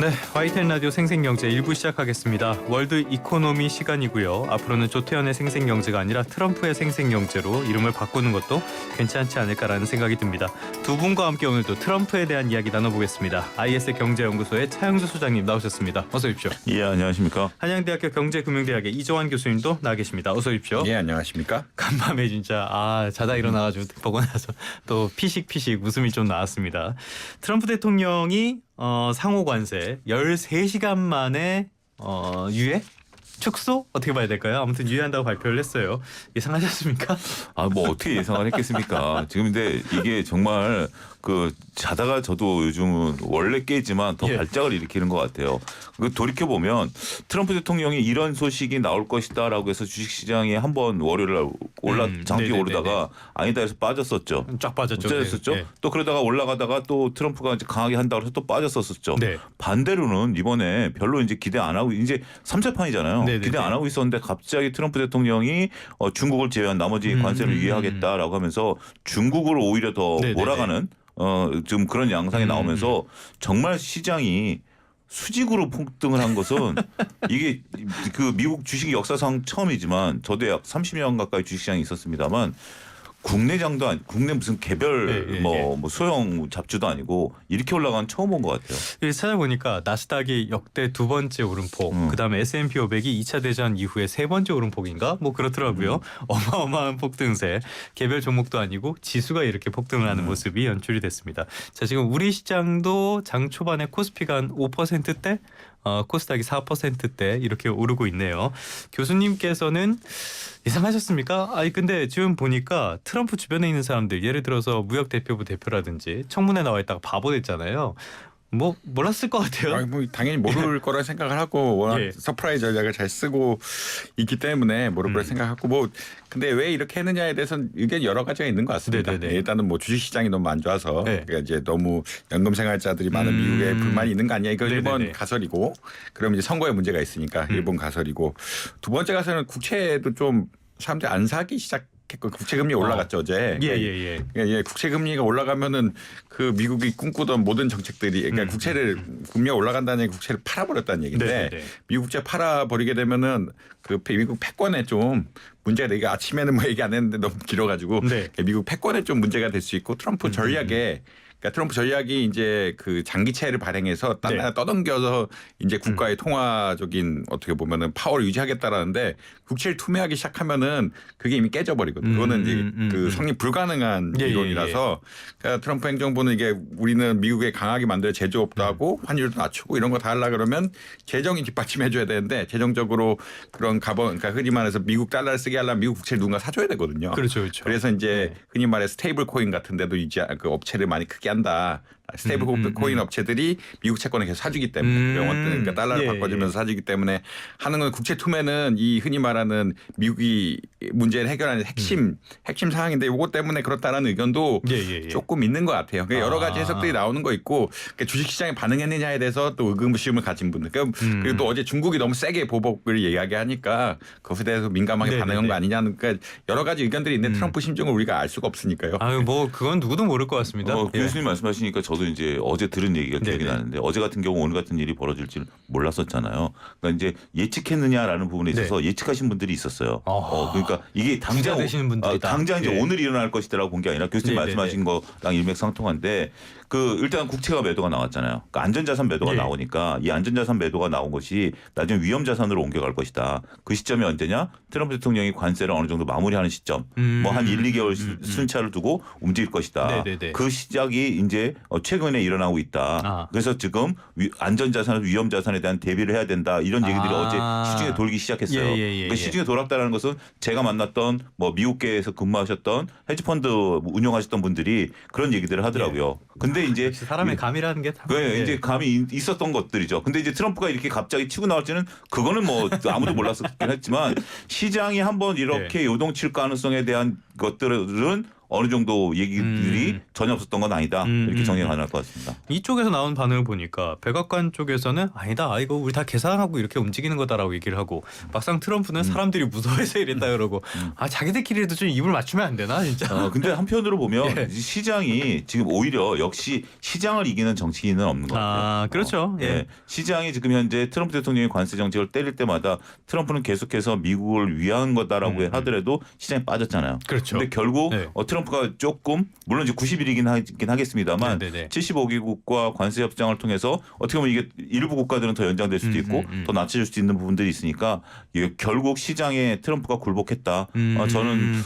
네, YTN 라디오 생생경제 1부 시작하겠습니다. 월드 이코노미 시간이고요. 앞으로는 조태현의 생생경제가 아니라 트럼프의 생생경제로 이름을 바꾸는 것도 괜찮지 않을까라는 생각이 듭니다. 두 분과 함께 오늘도 트럼프에 대한 이야기 나눠보겠습니다. IS 경제연구소의 차영주 소장님 나오셨습니다. 어서 오십시오. 예, 안녕하십니까. 한양대학교 경제금융대학의 이종환 교수님도 나와 계십니다. 어서 오십시오. 예, 안녕하십니까. 간밤에 진짜 자다 일어나가지고 보고 나서 또 피식 웃음이 좀 나왔습니다. 트럼프 대통령이 상호 관세 13시간 만에 유예? 축소? 어떻게 봐야 될까요? 아무튼 유예한다고 발표를 했어요. 예상하셨습니까? 뭐 어떻게 예상을 했겠습니까? 지금 근데 이게 정말 자다가 저도 요즘은 원래 깨지만 더 발작을 일으키는 것 같아요. 돌이켜 보면 트럼프 대통령이 이런 소식이 나올 것이다라고 해서 주식시장에 한번 월요일 장기 오르다가 아니다 해서 빠졌었죠. 쫙 빠졌죠. 빠졌었죠. 네. 또 그러다가 올라가다가 또 트럼프가 이제 강하게 한다고 해서 또 빠졌었죠. 네. 반대로는 이번에 별로 이제 기대 안 하고 이제 3차판이잖아요. 기대 안 하고 있었는데 갑자기 트럼프 대통령이 중국을 제외한 나머지 관세를 유예하겠다라고 하면서 중국을 오히려 더 몰아가는 좀 그런 양상이 나오면서 정말 시장이 수직으로 폭등을 한 것은 이게 미국 주식 역사상 처음이지만 저도 약 30년 가까이 주식시장이 있었습니다만 국내장도 국내 무슨 개별 뭐 소형 잡주도 아니고 이렇게 올라간 처음 본 것 같아요. 찾아보니까 나스닥이 역대 두 번째 오름폭, 그다음에 S&P 500이 2차 대전 이후에 세 번째 오름폭인가? 뭐 그렇더라고요. 어마어마한 폭등세. 개별 종목도 아니고 지수가 이렇게 폭등을 하는 모습이 연출이 됐습니다. 자, 지금 우리 시장도 장 초반에 코스피가 한 5%대, 코스닥이 4%대 이렇게 오르고 있네요. 교수님께서는 예상하셨습니까? 근데 지금 보니까 트럼프 주변에 있는 사람들, 예를 들어서 무역대표부 대표라든지 청문회 나와 있다가 바보 됐잖아요. 뭐 몰랐을 것 같아요. 뭐 당연히 모를 거라 생각을 하고 워낙 서프라이즈 전략을 잘 쓰고 있기 때문에 모를 거라 생각하고 근데 왜 이렇게 했느냐에 대해서는 의견 여러 가지가 있는 것 같습니다. 일단은 뭐 주식시장이 너무 안 좋아서 그러니까 이제 너무 연금생활자들이 많은 미국에 불만이 있는 거 아니야. 이거 일본 가설이고 그럼 이제 선거에 문제가 있으니까 일본 가설이고 두 번째 가설은 국채도 좀 사람들이 안 사기 국채금리 올라갔죠 어제. 그러니까 국채금리가 올라가면은 미국이 꿈꾸던 모든 정책들이 그러니까 금리가 올라간다는 얘기 국채를 팔아버렸다는 얘기인데 미국 국채 팔아버리게 되면은 미국 패권에 좀 문제가 되게 아침에는 뭐 얘기 안 했는데 너무 길어가지고 미국 패권에 좀 문제가 될 수 있고 트럼프 전략에 그러니까 트럼프 전략이 이제 장기채를 발행해서 딴 나라 떠넘겨서 이제 국가의 통화적인 어떻게 보면은 파워를 유지하겠다라는데 국채를 투매하기 시작하면은 그게 이미 깨져버리거든요. 그거는 이제 성립 불가능한 이론이라서 그러니까 트럼프 행정부는 이게 우리는 미국에 강하게 만들어 제조업도 하고 환율도 낮추고 이런 거 다 하려 그러면 재정이 뒷받침해줘야 되는데 재정적으로 그런 그러니까 흔히 말해서 미국 달러를 쓰게 하려면 미국 국채를 누군가 사줘야 되거든요. 그렇죠. 그래서 이제 흔히 말해 스테이블 코인 같은데도 이제 업체를 많이 크게 한다. 스테이블 코인 업체들이 미국 채권을 계속 사주기 때문에 그러니까 달러를 바꿔주면서 사주기 때문에 하는 건 국채 투매는 이 흔히 말하는 미국이 문제를 해결하는 핵심 사항인데 이것 때문에 그렇다라는 의견도 조금 있는 것 같아요. 그러니까 여러 가지 해석들이 나오는 거 있고 그러니까 주식시장에 반응했느냐에 대해서 또 의구심을 가진 분들 그리고 또 어제 중국이 너무 세게 보복을 이야기하니까 그것에 대해서 민감하게 반응한 거 아니냐는 그러니까 여러 가지 의견들이 있는데 트럼프 심정을 우리가 알 수가 없으니까요. 뭐 그건 누구도 모를 것 같습니다. 교수님 말씀하시니까 저도 이제 어제 들은 얘기가 기억이 나는데 어제 같은 경우 오늘 같은 일이 벌어질 줄 몰랐었잖아요. 그러니까 이제 예측했느냐라는 부분에 있어서 예측하신 분들이 있었어요. 그러니까 이게 당장 되시는 분들이다. 당장 이제 오늘 일어날 것이다라고 본 게 아니라 교수님 말씀하신 거랑 일맥상통한데 일단 국채가 매도가 나왔잖아요. 그러니까 안전자산 매도가 나오니까 이 안전자산 매도가 나온 것이 나중에 위험자산으로 옮겨갈 것이다. 그 시점이 언제냐? 트럼프 대통령이 관세를 어느 정도 마무리하는 시점, 뭐 한 1, 2개월 순차를 두고 움직일 것이다. 그 시작이 이제 최근에 일어나고 있다. 그래서 지금 안전자산, 위험자산에 대한 대비를 해야 된다. 이런 얘기들이 어제 시중에 돌기 시작했어요. 그러니까 시중에 돌았다는 것은 제가 만났던 뭐 미국계에서 근무하셨던 헤지펀드 운영하셨던 분들이 그런 얘기들을 하더라고요. 근데 이제 사람의 감이라는 게 이제 감이 있었던 것들이죠. 근데 이제 트럼프가 이렇게 갑자기 치고 나올지는 그거는 뭐 아무도 몰랐었긴 했지만 시장이 한번 이렇게 요동칠 가능성에 대한 것들은 어느 정도 얘기들이 전혀 없었던 건 아니다. 이렇게 정리가 가능할 것 같습니다. 이쪽에서 나온 반응을 보니까 백악관 쪽에서는 아니다. 이거 우리 다 계산하고 이렇게 움직이는 거다라고 얘기를 하고 막상 트럼프는 사람들이 무서워해서 이랬다 그러고 자기들끼리도 좀 입을 맞추면 안 되나 진짜. 근데 한편으로 보면 예. 시장이 지금 오히려 역시 시장을 이기는 정치인은 없는 것 같아요. 그렇죠. 예. 시장이 지금 현재 트럼프 대통령이 관세 정책을 때릴 때마다 트럼프는 계속해서 미국을 위한 거다라고 하더라도 시장이 빠졌잖아요. 그렇죠. 근데 결국 네. 트럼프가 조금 물론 이제 90일이긴 하겠습니다만 네네네. 75개국과 관세 협정을 통해서 어떻게 보면 이게 일부 국가들은 더 연장될 수도 있고 더 낮춰줄 수 있는 부분들이 있으니까 이게 결국 시장에 트럼프가 굴복했다. 저는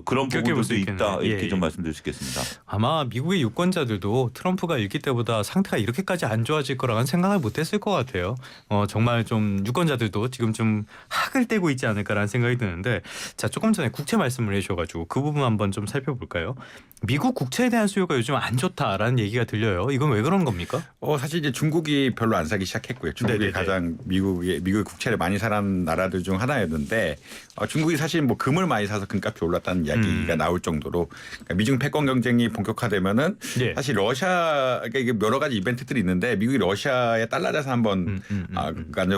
그런 그렇게 볼 부분들도 수 있다. 있겠네요. 이렇게 예, 좀 예. 말씀드릴 수 있겠습니다. 아마 미국의 유권자들도 트럼프가 일기 때보다 상태가 이렇게까지 안 좋아질 거라고는 생각을 못했을 것 같아요. 정말 좀 유권자들도 지금 좀 학을 떼고 있지 않을까라는 생각이 드는데 자 조금 전에 국채 말씀을 해주셔가지고 그 부분 한번 좀 살펴볼까요? 미국 국채에 대한 수요가 요즘 안 좋다라는 얘기가 들려요. 이건 왜 그런 겁니까? 사실 이제 중국이 별로 안 사기 시작했고요. 중국이 네네네. 가장 미국의 국채를 많이 사는 나라들 중 하나였는데 중국이 사실 뭐 금을 많이 사서 금값이 올랐다는 이야기가 나올 정도로 그러니까 미중 패권 경쟁이 본격화되면은 예. 사실 사실 러시아 그러니까 이게 여러 가지 이벤트들이 있는데 미국이 러시아의 달러 자산 한번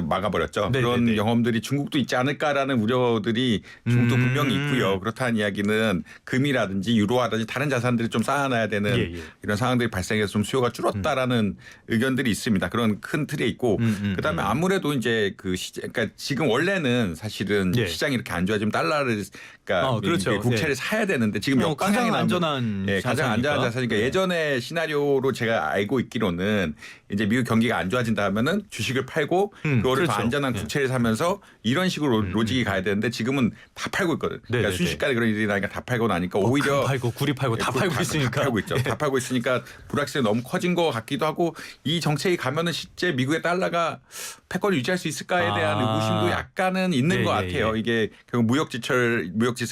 막아버렸죠. 네네네. 그런 경험들이 중국도 있지 않을까라는 우려들이 중국도 분명히 있고요. 그렇다는 이야기는 금이라든지 유로라든지 다른 자산들이 좀 쌓아놔야 되는 예, 예. 이런 상황들이 발생해서 좀 수요가 줄었다라는 의견들이 있습니다. 그런 큰 틀에 있고 그다음에 아무래도 이제 그러니까 지금 원래는 사실은 예. 시장이 이렇게 안 좋아지면 달러를 그러니까 그렇죠. 국채를 예. 사야 되는데 지금 역방향이 가장 나오면 안전한 가장 안전한 자산이니까 예전에 시나리오로 제가 알고 있기로는 이제 미국 경기가 안 좋아진다 하면은 주식을 팔고 그거를 그렇죠. 더 안전한 국채를 사면서 이런 식으로 로직이 가야 되는데 지금은 다 팔고 있거든. 그러니까 네네네. 순식간에 그런 일이 나니까 다 팔고 나니까 오히려 금 팔고 구리 팔고 다 팔고 있으니까. 다 팔고 있죠. 다 팔고 있으니까 불확실성이 너무 커진 것 같기도 하고 이 정책이 가면은 실제 미국의 달러가 패권을 유지할 수 있을까에 대한 의구심도 약간은 있는 것 같아요. 이게 결국 무역지철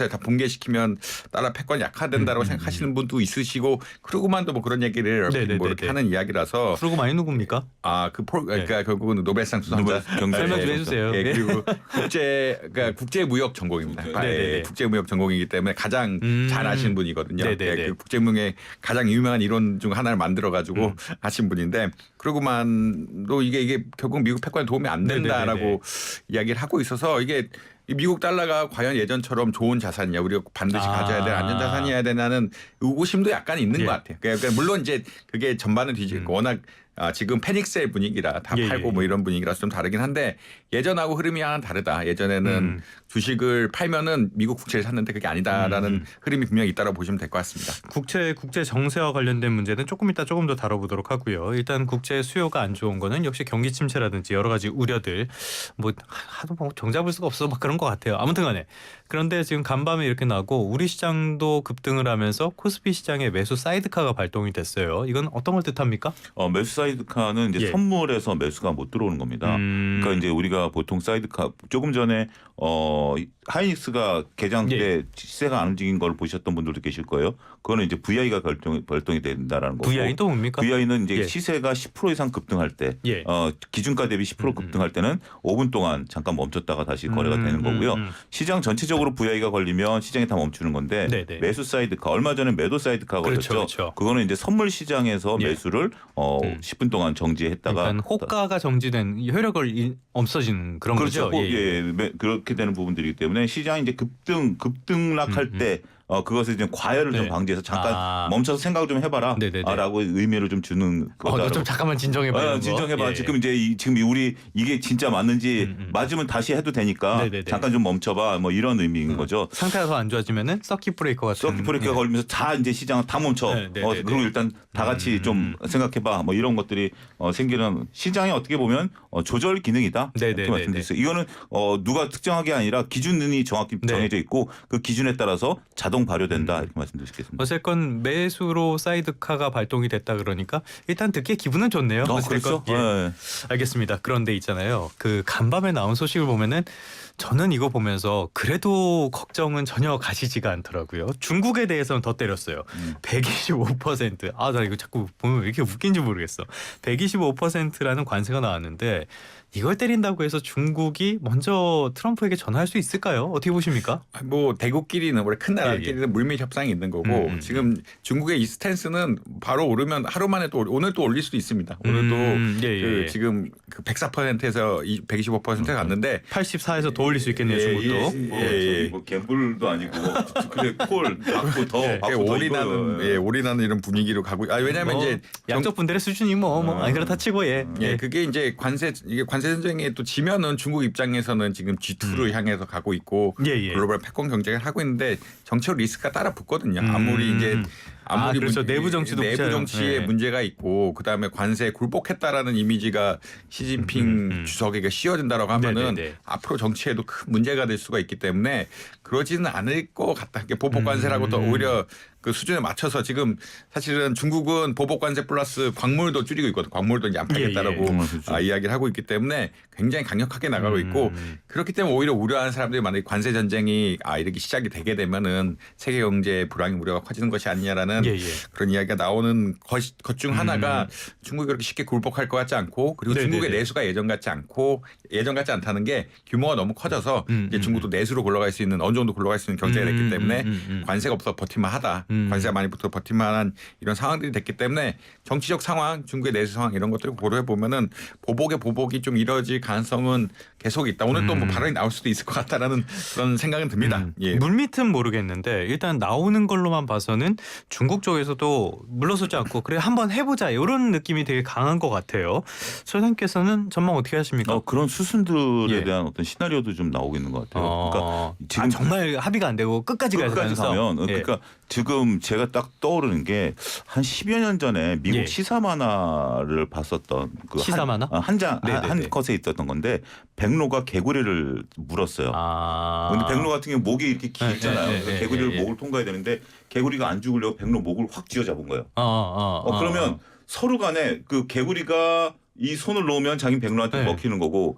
다 붕괴시키면 달러 패권이 약화된다고 생각하시는 분도 있으시고 크루그만도 뭐 그런 얘기를 뭐 이렇게 하는 이야기라서 그러고 많이 누굽니까? 그러니까 결국은 노벨상 수상자 설명 좀 해주세요. 예, 그리고 국제무역 전공입니다. 네네네. 국제무역 전공이기 때문에 가장 잘 아시는 분이거든요. 네네네. 그 국제무역의 가장 유명한 이론 중 하나를 만들어 가지고 하신 분인데 그러고만도 이게 결국 미국 패권에 도움이 안 된다라고 네네네네. 이야기를 하고 있어서 이게 이 미국 달러가 과연 예전처럼 좋은 자산이냐 우리가 반드시 가져야 될 안전 자산이어야 되냐는 의구심도 약간 있는 것 같아요. 그러니까 물론 이제 그게 전반을 뒤집고 워낙 지금 패닉셀 분위기라 다 팔고 뭐 이런 분위기라서 좀 다르긴 한데 예전하고 흐름이 하나 다르다. 예전에는 주식을 팔면은 미국 국채를 샀는데 그게 아니다라는 흐름이 분명히 있다고 보시면 될 것 같습니다. 국제 정세와 관련된 문제는 조금 이따 조금 더 다뤄보도록 하고요. 일단 국제 수요가 안 좋은 거는 역시 경기 침체라든지 여러 가지 우려들 하도 정잡을 수가 없어 막 그런 것 같아요. 아무튼간에 그런데 지금 간밤에 이렇게 나고 우리 시장도 급등을 하면서 코스피 시장에 매수 사이드카가 발동이 됐어요. 이건 어떤 걸 뜻합니까? 매수 사이드카는 이제 선물에서 매수가 못 들어오는 겁니다. 그러니까 이제 우리가 보통 사이드카 조금 전에 하이닉스가 개장 때 시세가 안 움직인 걸 보셨던 분들도 계실 거예요. 그거는 이제 VI가 발동이 된다라는 거고. VI는 또 뭡니까? VI는 이제 시세가 10% 이상 급등할 때, 기준가 대비 10% 급등할 때는 5분 동안 잠깐 멈췄다가 다시 거래가 되는 거고요. 시장 전체적으로 VI가 걸리면 시장이 다 멈추는 건데 매수 사이드카 얼마 전에 매도 사이드카 걸렸죠. 그렇죠. 그거는 이제 선물 시장에서 매수를 10분 동안 정지했다가 그러니까 호가가 정지된 효력을 없어지는 그런 그렇죠. 거죠. 그렇게 되는 부분들이기 때문에 시장이 이제 급등락할 때 그것을 이제 과열을 좀 방지해서 잠깐 멈춰서 생각을 좀 해봐라. 라고 의미를 좀 주는 거다. 좀 잠깐만 진정해봐. 진정해봐. 지금 우리 이게 진짜 맞는지 맞으면 다시 해도 되니까 잠깐 좀 멈춰봐. 뭐 이런 의미인 거죠. 상태가 더 안 좋아지면은 서킷 브레이커 같은. 서킷 브레이커가 걸리면서 이제 시장은 다 멈춰. 그리고 일단 다 같이 좀 생각해봐. 뭐 이런 것들이 생기는 시장이 어떻게 보면 조절 기능이다. 이렇게 말씀드렸어요. 이거는 누가 특정하게 아니라 기준이 정확히 정해져 있고 그 기준에 따라서 자동 발효된다 이렇게 말씀드리겠습니다. 어쨌건 매수로 사이드카가 발동이 됐다 그러니까 일단 듣기에 기분은 좋네요. 그렇죠. 알겠습니다. 그런데 있잖아요. 그 간밤에 나온 소식을 보면은 저는 이거 보면서 그래도 걱정은 전혀 가시지가 않더라고요. 중국에 대해서는 더 때렸어요. 125%. 나 이거 자꾸 보면 왜 이렇게 웃긴지 모르겠어. 125%라는 관세가 나왔는데 이걸 때린다고 해서 중국이 먼저 트럼프에게 전화할 수 있을까요? 어떻게 보십니까? 뭐 대국끼리는 원래 큰 나라끼리는 물밑 협상이 있는 거고 지금 중국의 이 스탠스는 바로 오르면 하루 만에 또 오늘 또 올릴 수도 있습니다. 오늘도 그 지금 그 104%에서 125%에 갔는데 84에서 더 올릴 수 있겠네요. 중국도. 뭐 갬블도 아니고 그래 콜 받고 더 받고 더 올인하는 올인하는 이런 분위기로 가고 왜냐하면 이제 양쪽 분들의 수준이 아니 그렇다 치고 그게 이제 관세 전쟁에 또 지면은 중국 입장에서는 지금 G2로 향해서 가고 있고 글로벌 패권 경쟁을 하고 있는데 정치적 리스크가 따라 붙거든요. 아무리 그렇죠. 내부 정치에 문제가 있고 그다음에 관세에 굴복했다라는 이미지가 시진핑 주석에게 씌워진다라고 하면은 앞으로 정치에도 큰 문제가 될 수가 있기 때문에 그러지는 않을 것 같다. 보복 관세라고 또 오히려 그 수준에 맞춰서 지금 사실은 중국은 보복 관세 플러스 광물도 줄이고 있거든. 광물도 이제 안 팔겠다라고 이야기를 하고 있기 때문에 굉장히 강력하게 나가고 있고 그렇기 때문에 오히려 우려하는 사람들이 만약에 관세 전쟁이 이렇게 시작이 되게 되면은 세계 경제 불황의 우려가 커지는 것이 아니냐라는 그런 이야기가 나오는 것 중 하나가 중국이 그렇게 쉽게 굴복할 것 같지 않고 그리고 중국의 내수가 예전 같지 않다는 게 규모가 너무 커져서 이제 중국도 내수로 굴러갈 수 있는 어느 정도 굴러갈 수 있는 경제가 됐기 때문에 관세가 없어 버틸만하다. 관세가 많이 붙어 버틸만한 이런 상황들이 됐기 때문에 정치적 상황, 중국의 내수 상황 이런 것들을 고려해 보면은 보복이 좀 이뤄질 가능성은 계속 있다. 오늘 또 뭐 발언이 나올 수도 있을 것 같다라는 그런 생각은 듭니다. 물밑은 모르겠는데 일단 나오는 걸로만 봐서는 중국 쪽에서도 물러서지 않고 그래 한번 해보자 이런 느낌이 되게 강한 것 같아요. 소장님께서는 전망 어떻게 하십니까? 그런 수순들에 대한 어떤 시나리오도 좀 나오고 있는 것 같아요. 그러니까 지금 정말 합의가 안 되고 끝까지 가면 그러니까 지금 제가 딱 떠오르는 게 한 10여 년 전에 미국 시사 만화를 봤었던 그 시사 만화? 한 컷에 있었던 건데 백로가 개구리를 물었어요. 근데 백로 같은 경우 목이 이렇게 길잖아요. 개구리를 목을 통과해야 되는데 개구리가 안 죽으려고 백로 목을 확 쥐어잡은 거예요. 그러면 서로 간에 그 개구리가 이 손을 놓으면 자기 백로한테 먹히는 거고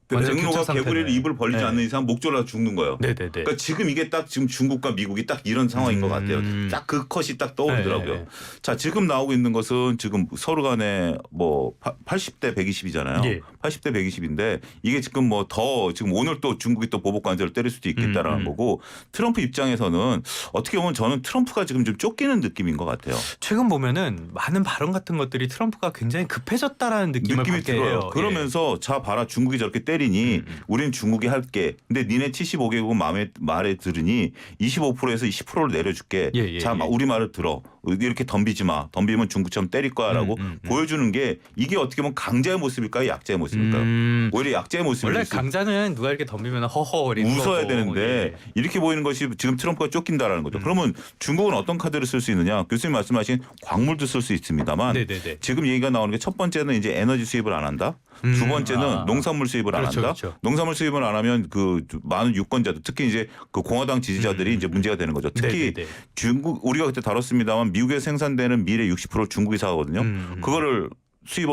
백로가 개구리를 입을 벌리지 않는 이상 목 졸라 죽는 거예요. 그러니까 지금 이게 딱 지금 중국과 미국이 딱 이런 상황인 것 같아요. 딱 그 컷이 딱 떠오르더라고요. 자, 지금 나오고 있는 것은 지금 서로 간에 뭐 80대 120이잖아요. 80대 120인데 이게 지금 뭐 더 지금 오늘 또 중국이 또 보복 관세를 때릴 수도 있겠다라는 거고 트럼프 입장에서는 어떻게 보면 저는 트럼프가 지금 좀 쫓기는 느낌인 것 같아요. 최근 보면은 많은 발언 같은 것들이 트럼프가 굉장히 급해졌다라는 느낌이 들어요. 그러면서 자 봐라 중국이 저렇게 때리니 우리는 중국이 할게. 근데 니네 75개국은 말에 들으니 25%에서 10%를 내려줄게. 자 우리 말을 들어. 이렇게 덤비지 마. 덤비면 중국처럼 때릴 거야라고 보여주는 게 이게 어떻게 보면 강자의 모습일까요? 약자의 모습일까요? 오히려 약자의 모습일 원래 강자는 누가 이렇게 덤비면 허허거리는 웃어야 되는데 이렇게 보이는 것이 지금 트럼프가 쫓긴다라는 거죠. 그러면 중국은 어떤 카드를 쓸 수 있느냐? 교수님 말씀하신 광물도 쓸 수 있습니다만 지금 얘기가 나오는 게 첫 번째는 이제 에너지 수입을 안 한다. 두 번째는 농산물 수입을 안 한다. 농산물 수입을 안 하면 그 많은 유권자들 특히 이제 그 공화당 지지자들이 이제 문제가 되는 거죠. 특히 중국 우리가 그때 다뤘습니다만 미국에 생산되는 밀의 60%를 중국이 사거든요. 그거를 수입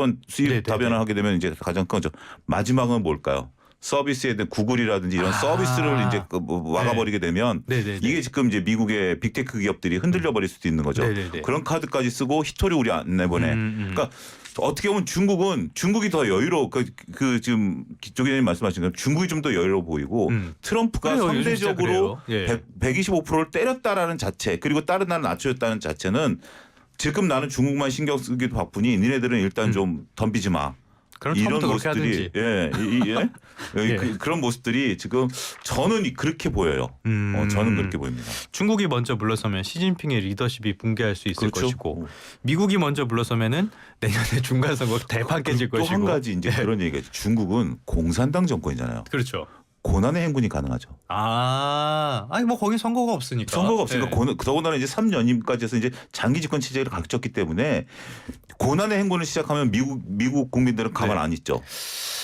다변을 하게 되면 이제 가장 큰 거죠. 마지막은 뭘까요? 서비스에 대한 구글이라든지 이런 서비스를 이제 막아버리게 되면 이게 지금 이제 미국의 빅테크 기업들이 흔들려 버릴 수도 있는 거죠. 그런 카드까지 쓰고 히토리 우리 안 내보내. 그러니까 어떻게 보면 중국이 더 여유로워. 그 지금 조 기자님 말씀하신 것처럼 중국이 좀 더 여유로워 보이고 트럼프가 상대적으로 125%를 때렸다라는 자체 그리고 다른 나라는 낮춰줬다는 자체는 지금 나는 중국만 신경 쓰기도 바쁘니 니네들은 일단 좀 덤비지 마. 이런 모습들이 그런 모습들이 지금 저는 그렇게 보여요. 저는 그렇게 보입니다. 중국이 먼저 물러서면 시진핑의 리더십이 붕괴할 수 있을 것이고 미국이 먼저 물러서면은 내년에 중간 선거 대판 깨질 것이고 또 한 가지 이제 그런 얘기가 중국은 공산당 정권이잖아요. 그렇죠. 고난의 행군이 가능하죠. 아니 뭐 거기 선거가 없으니까. 더군다나 이제 3년임까지 해서 이제 장기 집권 체제를 갖췄기 때문에 고난의 행군을 시작하면 미국 국민들은 가만 안 있죠.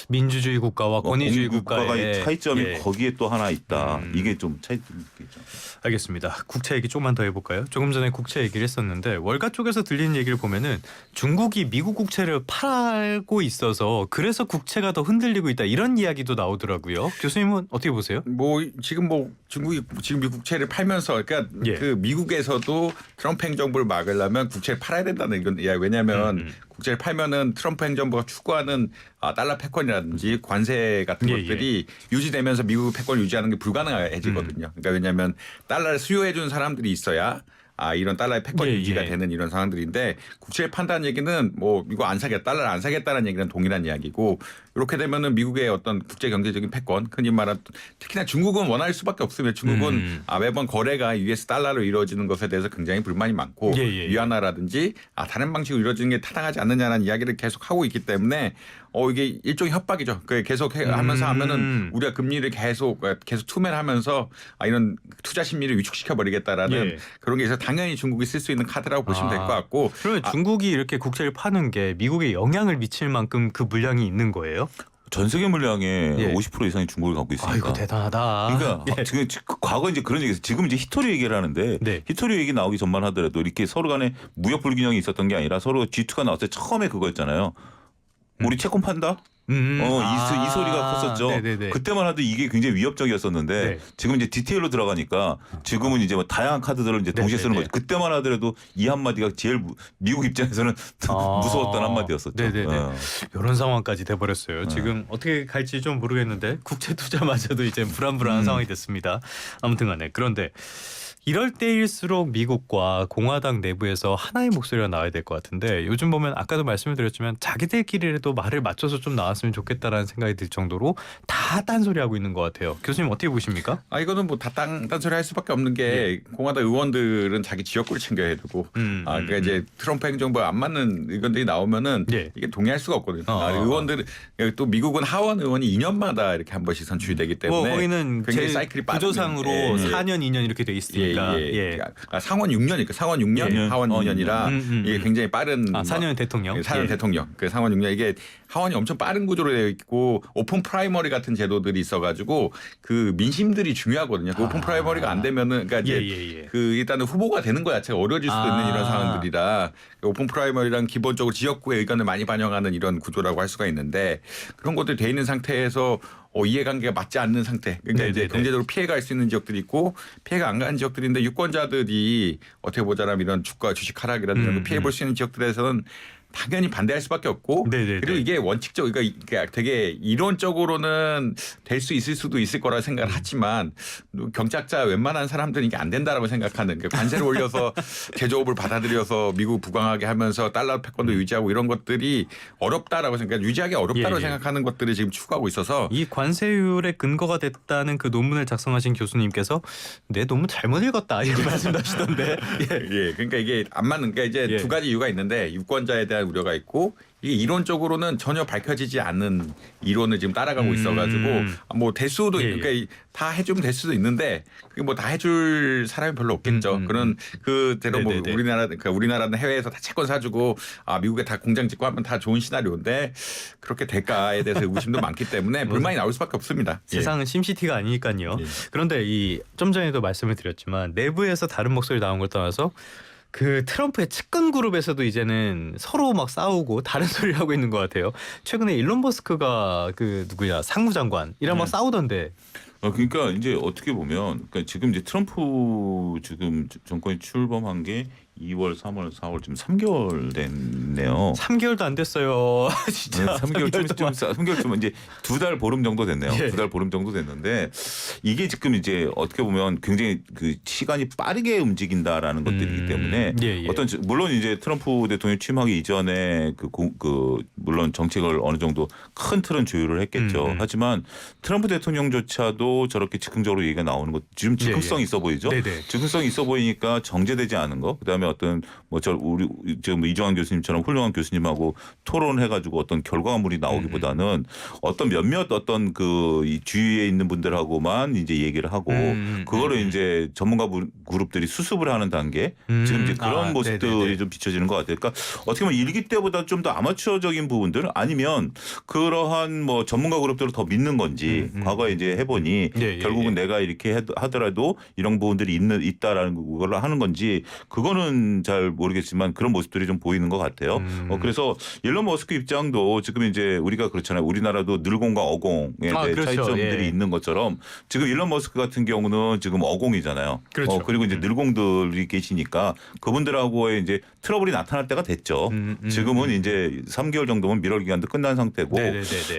민주주의 국가와 권위주의 국가의 차이점이 거기에 또 하나 있다. 이게 좀 차이점이 얘기죠. 알겠습니다. 국채 얘기 조금만 더 해볼까요? 조금 전에 국채 얘기를 했었는데 월가 쪽에서 들리는 얘기를 보면은 중국이 미국 국채를 팔고 있어서 그래서 국채가 더 흔들리고 있다 이런 이야기도 나오더라고요. 교수님은 어떻게 보세요? 뭐 지금 뭐 중국이 지금 미국 국채를 팔면서 그러니까 예. 그 미국에서도 트럼프 행정부를 막으려면 국채를 팔아야 된다는 이건 왜냐하면 국채를 팔면은 트럼프 행정부가 추구하는 달러 패권이라든지 관세 같은 예, 것들이 유지되면서 미국 패권을 유지하는 게 불가능해지거든요. 그러니까 왜냐하면 달러를 수요해 주는 사람들이 있어야 이런 달러의 패권 예, 유지가 예. 되는 이런 상황들인데 국채를 판다는 얘기는 뭐 이거 안 사겠다 달러를 안 사겠다는 얘기는 동일한 이야기고 이렇게 되면은 미국의 어떤 국제 경제적인 패권 흔히 말한 특히나 중국은 원할 수밖에 없으면 중국은 매번 거래가 US 달러로 이루어지는 것에 대해서 굉장히 불만이 많고 예, 예, 예. 위안화라든지 다른 방식으로 이루어지는 게 타당하지 않느냐는 이야기를 계속 하고 있기 때문에 이게 일종의 협박이죠. 계속 하면서 하면은 우리가 금리를 계속 투맨하면서 이런 투자 심리를 위축시켜 버리겠다라는 예. 그런 게 있어서 당연히 중국이 쓸 수 있는 카드라고 보시면 될 것 같고. 그러면 중국이 이렇게 국채를 파는 게 미국에 영향을 미칠 만큼 그 물량이 있는 거예요? 전 세계 물량의 예. 50% 이상이 중국을 갖고 있으니까. 아이고 대단하다. 그러니까 예. 지금 과거 이제 그런 얘기에서 지금 이제 히토리 얘기를 하는데 네. 히토리 얘기 나오기 전만 하더라도 이렇게 서로 간에 무역 불균형이 있었던 게 아니라 서로 G2가 나왔을 때 처음에 그거였잖아요. 우리 채권 판다? 이 소리가 컸었죠. 네네네. 그때만 해도 이게 굉장히 위협적이었었는데 네. 지금 이제 디테일로 들어가니까 지금은 이제 뭐 다양한 카드들을 이제 동시에 쓰는 네네네. 거죠. 그때만 하더라도 이 한마디가 제일 미국 입장에서는 무서웠던 한마디였었죠. 네네네. 이런 상황까지 돼버렸어요. 지금 어떻게 갈지 좀 모르겠는데 국채 투자마저도 이제 불안불안한 상황이 됐습니다. 아무튼간에 그런데 이럴 때일수록 미국과 공화당 내부에서 하나의 목소리가 나와야 될 것 같은데 요즘 보면 아까도 말씀을 드렸지만 자기들끼리라도 말을 맞춰서 좀 나왔으면 좋겠다라는 생각이 들 정도로 다 딴소리하고 있는 것 같아요. 교수님 어떻게 보십니까? 이거는 뭐 다 딴소리 할 수밖에 없는 게 공화당 의원들은 자기 지역구를 챙겨야 되고 그러니까 이제 트럼프 행정부와 안 맞는 의견들이 나오면은 예. 이게 동의할 수가 없거든요. 의원들 또 미국은 하원 의원이 2년마다 이렇게 한 번씩 선출이 되기 때문에 뭐 거기는 굉장히 제 사이클이 빠르는 구조상으로 4년, 2년 이렇게 돼 있으니까. 예. 상원 6년이니까 상원 6년, 예. 하원 2년이라 이게 굉장히 빠른 4년 대통령. 4년 예. 대통령. 그 상원 6년 이게 하원이 엄청 빠른 구조로 되어 있고 오픈 프라이머리 같은 제도들이 있어가지고 그 민심들이 중요하거든요. 그 오픈 프라이머리가 안 되면은 그러니까 이제 그 일단은 후보가 되는 거 자체가 어려질 수도 있는 이런 상황들이라 오픈 프라이머리랑 기본적으로 지역구의 의견을 많이 반영하는 이런 구조라고 할 수가 있는데 그런 것들이 돼 있는 상태에서 이해관계가 맞지 않는 상태. 그러니까 이제 경제적으로 피해가 갈 수 있는 지역들이 있고 피해가 안 가는 지역들인데 유권자들이 어떻게 보자면 이런 주가 주식 하락이라든지 이런 거 피해 볼 수 있는 지역들에서는 당연히 반대할 수밖에 없고 그리고 이게 원칙적 그러니까 되게 이론적으로는 될 수 있을 수도 있을 거라 생각을 하지만 경제학자 웬만한 사람들은 이게 안 된다라고 생각하는 그러니까 관세를 올려서 제조업을 받아들여서 미국 부강하게 하면서 달러 패권도 유지하고 이런 것들이 어렵다라고 유지하기 어렵다고 생각하는 것들을 지금 추구하고 있어서 이 관세율의 근거가 됐다는 그 논문을 작성하신 교수님께서 내 논문 잘못 읽었다 이렇게 말씀하시던데. 예, 그러니까 이게 안 맞는 게 이제 두 가지 이유가 있는데 유권자에 대한 우려가 있고 이게 이론적으로는 전혀 밝혀지지 않는 이론을 지금 따라가고 있어가지고 뭐 될 수도 그러니까 다 해주면 될 수도 있는데 그게 뭐 다 해줄 사람이 별로 없겠죠. 그런 그대로 뭐 우리나라는 해외에서 다 채권 사주고 미국에 다 공장 짓고 하면 다 좋은 시나리오인데 그렇게 될까에 대해서 의구심도 많기 때문에 불만이 나올 수밖에 없습니다. 세상은 심시티가 아니니까요. 그런데 이 좀 전에도 말씀을 드렸지만 내부에서 다른 목소리 나온 걸 떠나서 그 트럼프의 측근 그룹에서도 이제는 서로 막 싸우고 다른 소리를 하고 있는 것 같아요. 최근에 일론 머스크가 그 누구야 상무장관이랑 막 싸우던데. 그러니까 이제 어떻게 보면 그러니까 지금 이제 트럼프 지금 정권이 출범한 게 2월, 3월, 4월 지금 3개월 됐네요. 3개월도 안 됐어요. 진짜. 네, 3개월 좀 이제 2달 보름 정도 됐네요. 예. 2달 보름 정도 됐는데 이게 지금 이제 어떻게 보면 굉장히 그 시간이 빠르게 움직인다라는 것들이기 때문에 어떤 물론 이제 트럼프 대통령이 취임하기 이전에 그 물론 정책을 어느 정도 큰 틀은 조율을 했겠죠. 하지만 트럼프 대통령조차도 저렇게 즉흥적으로 얘기가 나오는 것 지금 즉흥성이 있어 보이죠. 즉흥성이 있어 보이니까 정제되지 않은 거. 그다음에 어떤 우리 지금 이정환 교수님처럼 훌륭한 교수님하고 토론해가지고 어떤 결과물이 나오기보다는 어떤 몇몇 어떤 이 주위에 있는 분들하고만 이제 얘기를 하고 그거를 이제 전문가 그룹들이 수습을 하는 단계 지금 이제 그런 모습들이 좀 비춰지는 것 같아요. 그러니까 어떻게 보면 일기 때보다 좀 더 아마추어적인 부분들 아니면 그러한 뭐 전문가 그룹들을 더 믿는 건지 과거에 이제 해보니 보니 결국은 내가 이렇게 하더라도 이런 부분들이 있다라는 걸 하는 건지 그거는 잘 모르겠지만 그런 모습들이 좀 보이는 것 같아요. 그래서 일론 머스크 입장도 지금 이제 우리가 그렇잖아요. 우리나라도 늘공과 어공의 그렇죠. 차이점들이 있는 것처럼 지금 일론 머스크 같은 경우는 지금 어공이잖아요. 그렇죠. 그리고 이제 늘공들이 계시니까 그분들하고의 이제 트러블이 나타날 때가 됐죠. 지금은 이제 3개월 정도면 밀월 기간도 끝난 상태고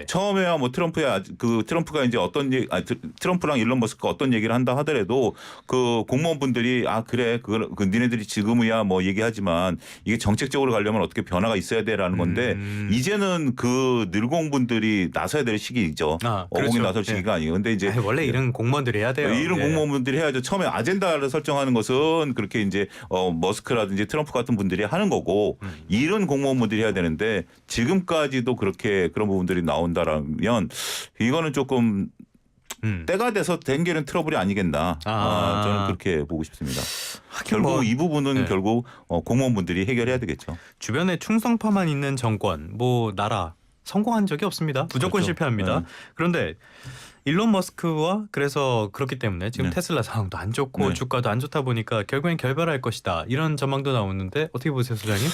처음에야 뭐 트럼프가 이제 트럼프랑 일론 머스크가 어떤 얘기를 한다 하더라도 그 공무원분들이 그래 그 니네들이 지금이야 뭐 얘기하지만 이게 정책적으로 가려면 어떻게 변화가 있어야 돼라는 건데 이제는 그 늘공분들이 나서야 될 시기죠. 어공이 그렇죠. 나설 시기가 아니에요. 근데 이제 원래 이런 공무원들이 해야 돼요. 이런 공무원분들이 해야죠. 처음에 아젠다를 설정하는 것은 그렇게 이제 머스크라든지 트럼프 같은 분들이 하는 거고 이런 공무원분들이 해야 되는데 지금까지도 그렇게 그런 부분들이 나온다라면 이거는 조금 때가 돼서 댕기는 트러블이 아니겠나. 저는 그렇게 보고 싶습니다. 결국 이 부분은 결국 공무원분들이 해결해야 되겠죠. 주변에 충성파만 있는 정권, 뭐 나라 성공한 적이 없습니다. 무조건 그렇죠. 실패합니다. 그런데 일론 머스크와 그래서 그렇기 때문에 지금 테슬라 상황도 안 좋고 주가도 안 좋다 보니까 결국엔 결별할 것이다. 이런 전망도 나오는데 어떻게 보세요, 소장님?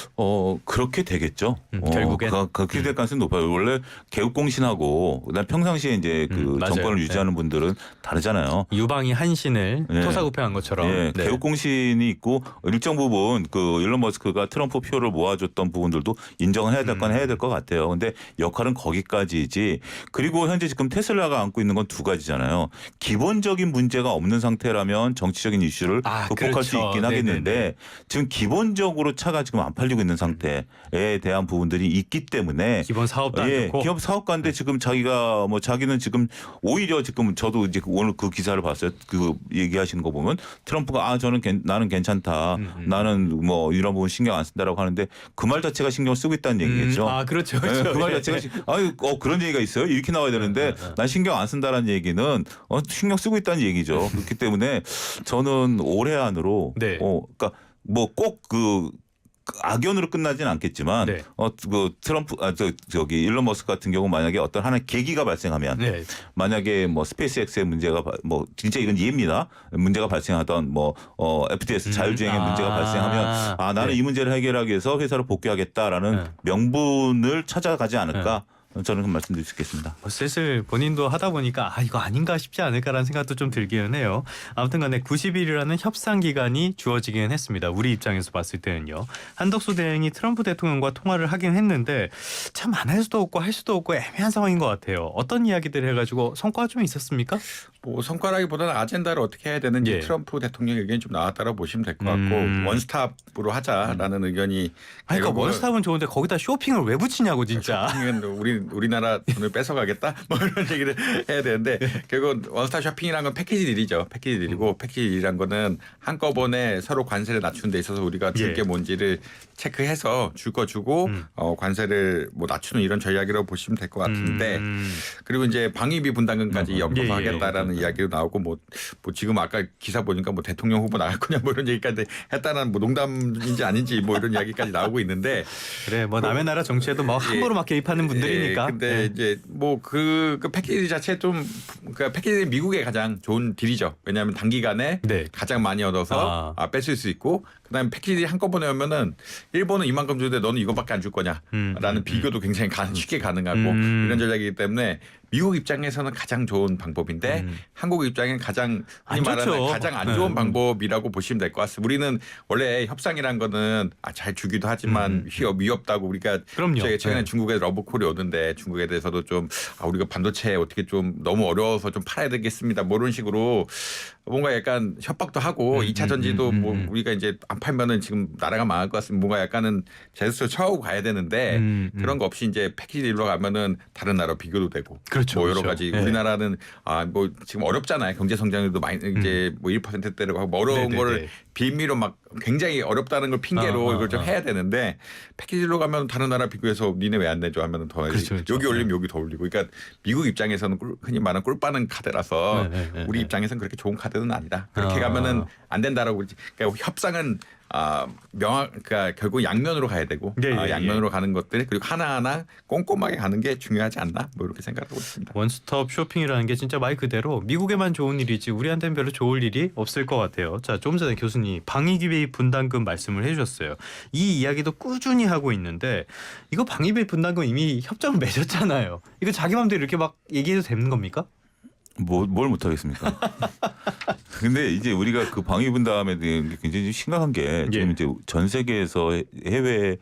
그렇게 되겠죠. 결국엔 그렇게 될 가능성이 높아요. 원래 개국공신하고 그다음 평상시에 이제 그 정권을 유지하는 분들은 다르잖아요. 유방이 한신을 토사구팽한 것처럼. 개국공신이 있고 일정 부분 그 일론 머스크가 트럼프 표를 모아줬던 부분들도 인정을 해야 될 건 해야 될 것 같아요. 근데 역할은 거기까지지. 그리고 현재 지금 테슬라가 안고 있는 건 두 가지잖아요. 기본적인 문제가 없는 상태라면 정치적인 이슈를 극복할 수 있긴 하겠는데 지금 기본적으로 차가 지금 안 팔리고 있는 상태에 대한 부분들이 있기 때문에 기본 사업도 안 좋고. 기업 사업가인데 지금 자기는 지금 오히려 지금 저도 이제 오늘 그 기사를 봤어요. 그 얘기하시는 거 보면 트럼프가 나는 괜찮다. 나는 뭐 이런 부분 신경 안 쓴다라고 하는데 그 말 자체가 신경 쓰고 있다는 얘기겠죠. 그렇죠. 그 말 자체가 그런 얘기가 있어요. 이렇게 나와야 되는데 난 신경 안 쓴다라는 얘기는 신경 쓰고 있다는 얘기죠. 그렇기 때문에 저는 올해 안으로 그러니까 뭐 꼭 그 악연으로 끝나지는 않겠지만 그 트럼프 저기 일론 머스크 같은 경우 만약에 어떤 하나의 계기가 발생하면 만약에 뭐 스페이스X의 문제가 뭐 진짜 이건 이해입니다. 문제가 발생하던 뭐 FTS 자율주행의 문제가 발생하면 나는 이 문제를 해결하기 위해서 회사를 복귀하겠다라는 명분을 찾아가지 않을까. 저는 그 말씀드릴 수 있겠습니다. 슬슬 본인도 하다 보니까 이거 아닌가 싶지 않을까라는 생각도 좀 들기는 해요. 아무튼 간에 90일이라는 협상 기간이 주어지긴 했습니다. 우리 입장에서 봤을 때는요. 한덕수 대행이 트럼프 대통령과 통화를 하긴 했는데 참 안 할 수도 없고 할 수도 없고 애매한 상황인 것 같아요. 어떤 이야기들 해가지고 성과가 좀 있었습니까? 뭐 성과라기보다는 아젠다를 어떻게 해야 되는지 트럼프 대통령 의견이 좀 나왔다고 보시면 될 것 같고 원스톱으로 하자라는 의견이 그러니까 원스톱은 좋은데 거기다 쇼핑을 왜 붙이냐고 진짜. 쇼핑은 우리나라 돈을 뺏어가겠다 뭐 이런 얘기를 해야 되는데 결국 원스톱 쇼핑이란 건 패키지 딜이죠. 패키지 딜이고 패키지 딜이란 거는 한꺼번에 서로 관세를 낮추는 데 있어서 우리가 줄 게 뭔지를 체크해서 줄 거 주고 관세를 뭐 낮추는 이런 전략이라고 보시면 될 것 같은데 그리고 이제 방위비 분담금까지 연금하겠다라는 이야기도 나오고 뭐 지금 아까 기사 보니까 뭐 대통령 후보 나갈 거냐 뭐 이런 얘기까지 했다는 뭐 농담인지 아닌지 뭐 이런 이야기까지 나오고 있는데 그래 뭐 남의 나라 정치에도 뭐 함부로 막 개입하는 분들이니까. 근데 이제 뭐 그 패키지 자체 좀 그 패키지 미국의 가장 좋은 딜이죠. 왜냐하면 단기간에 가장 많이 얻어서 뺏을 수 있고 그다음에 패키지 한꺼번에 오면은 일본은 이만큼 주는데 너는 이거밖에 안 줄 거냐라는 비교도 굉장히 쉽게 가능하고 이런 전략이기 때문에 미국 입장에서는 가장 좋은 방법인데 한국 입장엔 가장 흔히 말하는 가장 안 좋은 방법이라고 보시면 될 것 같습니다. 우리는 원래 협상이란 거는 잘 주기도 하지만 위협다고 우리가 최근에 중국에 러브콜이 오는데 중국에 대해서도 좀 우리가 반도체 어떻게 좀 너무 어려워서 좀 팔아야 되겠습니다. 뭐 이런 식으로 뭔가 약간 협박도 하고 2차 전지도 뭐 우리가 이제 안 팔면은 지금 나라가 망할 것 같습니다. 뭔가 약간은 제스처 쳐오고 가야 되는데 그런 거 없이 이제 패키지 딜로 가면은 다른 나라 비교도 되고 뭐 여러 가지 우리나라는 뭐 지금 어렵잖아요. 경제 성장률도 많이 이제 뭐 1%대라고 하고 어려운 거를 빌미로 막 굉장히 어렵다는 걸 핑계로 이걸 좀 해야 되는데 패키지로 가면 다른 나라 비교해서 니네 왜 안 내줘 하면은 더 여기 올리면 여기 더 올리고 그러니까 미국 입장에서는 흔히 말하는 꿀 빠는 카드라서 우리 입장에서는 그렇게 좋은 카드는 아니다. 그렇게 가면은 안 된다라고 그러니까 협상은 그러니까 결국 양면으로 가야 되고 양면으로 가는 것들 그리고 하나하나 꼼꼼하게 가는 게 중요하지 않나 뭐 이렇게 생각하고 있습니다. 원스톱 쇼핑이라는 게 진짜 말 그대로 미국에만 좋은 일이지 우리한테는 별로 좋을 일이 없을 것 같아요. 자, 조금 전에 교수님 방위비 분담금 말씀을 해주셨어요. 이 이야기도 꾸준히 하고 있는데 이거 방위비 분담금 이미 협정을 맺었잖아요. 이거 자기 마음대로 이렇게 막 얘기해도 되는 겁니까? 뭘 못하겠습니까? 근데 이제 우리가 그 방위 분담에 대한 게 굉장히 심각한 게 지금 이제 전 세계에서 해외에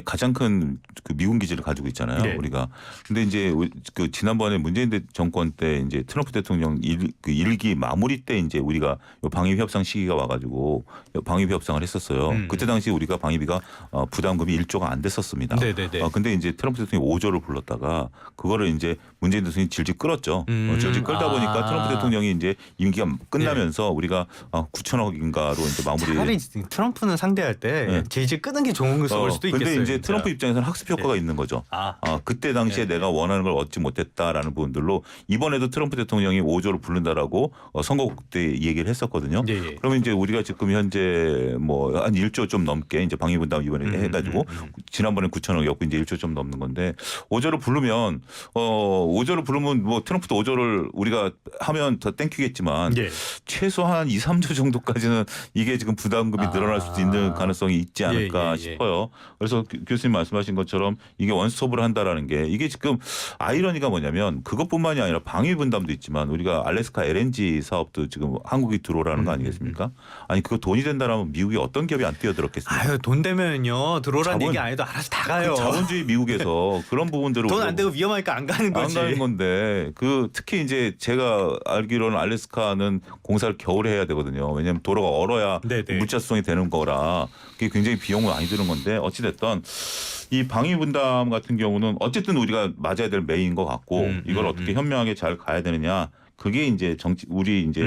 가장 큰 그 미군 기지를 가지고 있잖아요. 네. 우리가. 근데 이제 그 지난번에 문재인 정권 때 이제 트럼프 대통령 일기 마무리 때 이제 우리가 방위 협상 시기가 와가지고 방위 협상을 했었어요. 그때 당시 우리가 방위비가 부담금이 1조가 안 됐었습니다. 네네네. 근데 이제 트럼프 대통령이 5조를 불렀다가 그거를 이제 문재인 대통령이 질질 끌었죠. 질질 끌다 보니까 트럼프 대통령이 이제 임기가 끝나면서 우리가 9천억인가로 이제 마무리. 차라리 트럼프는 상대할 때 질질 끄는 게 좋은 걸 수도 있겠어요. 근데 이제 진짜. 트럼프 입장에서는 학습 효과가 있는 거죠. 그때 당시에 내가 원하는 걸 얻지 못했다라는 부분들로 이번에도 트럼프 대통령이 5조를 부른다라고 선거국 때 얘기를 했었거든요. 그러면 이제 우리가 지금 현재 뭐 한 1조 좀 넘게 이제 방위 분담 이번에 해가지고 지난번에 9천억이었고 이제 1조 좀 넘는 건데 5조를 부르면 뭐 트럼프도 5조를 우리가 하면 더 땡큐겠지만 최소한 2, 3조 정도까지는 이게 지금 부담금이 늘어날 수도 있는 가능성이 있지 않을까 싶어요. 그래서 교수님 말씀하신 것처럼 이게 원스톱으로 한다라는 게 이게 지금 아이러니가 뭐냐면 그것뿐만이 아니라 방위 분담도 있지만 우리가 알래스카 LNG 사업도 지금 한국이 들어오라는 거 아니겠습니까? 아니 그거 돈이 된다라면 미국이 어떤 기업이 안 뛰어들었겠습니까? 아유, 돈 되면요 들어오라는 얘기 안 해도 알아서 다 가요. 자본주의 미국에서 그런 부분들을 돈 안 되고 위험하니까 안 가는 거지. 안 가는 건데 특히 이제 제가 알기로는 알래스카는 공사를 겨울에 해야 되거든요. 왜냐하면 도로가 얼어야 물자 수송이 되는 거라 그게 굉장히 비용이 많이 드는 건데 어찌 됐든 이 방위 분담 같은 경우는 어쨌든 우리가 맞아야 될 메인인 것 같고 이걸 어떻게 현명하게 잘 가야 되느냐. 그게 이제 우리 이제